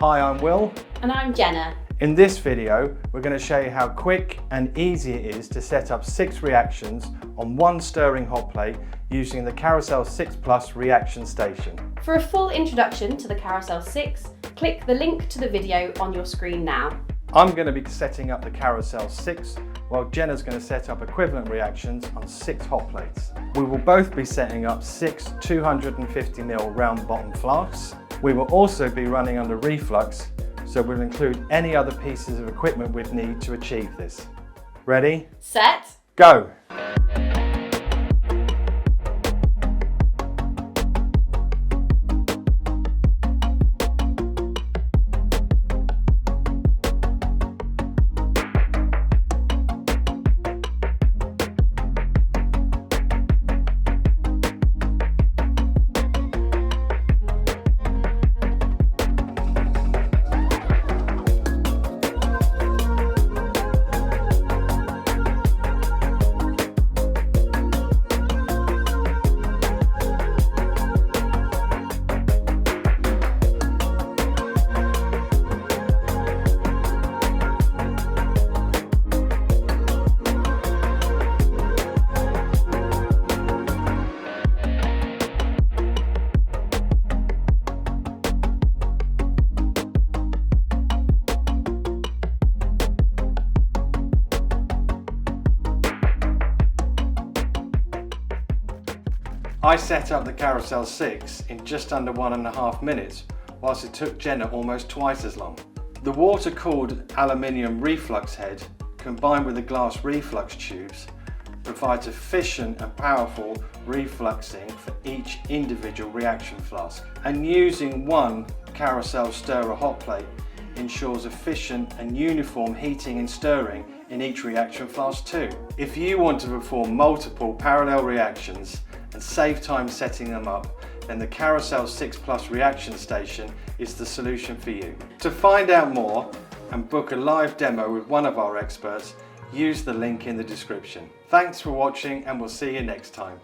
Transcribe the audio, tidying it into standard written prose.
Hi, I'm Will. And I'm Jenna. In this video, we're going to show you how quick and easy it is to set up 6 reactions on one stirring hot plate using the Carousel 6 Plus reaction station. For a full introduction to the Carousel 6, click the link to the video on your screen now. I'm going to be setting up the Carousel 6, while Jenna's going to set up equivalent reactions on 6 hot plates. We will both be setting up 6 250ml round bottom flasks. We will also be running under reflux, so we'll include any other pieces of equipment we'd need to achieve this. Ready? Set. Go! I set up the Carousel 6 in just under 1.5 minutes, whilst it took Jenna almost twice as long. The water-cooled aluminium reflux head, combined with the glass reflux tubes, provides efficient and powerful refluxing for each individual reaction flask. And using one Carousel stirrer hot plate ensures efficient and uniform heating and stirring in each reaction flask too. If you want to perform multiple parallel reactions and save time setting them up, then the Carousel 6 Plus reaction station is the solution for you. To find out more and book a live demo with one of our experts, use the link in the description. Thanks for watching, and we'll see you next time.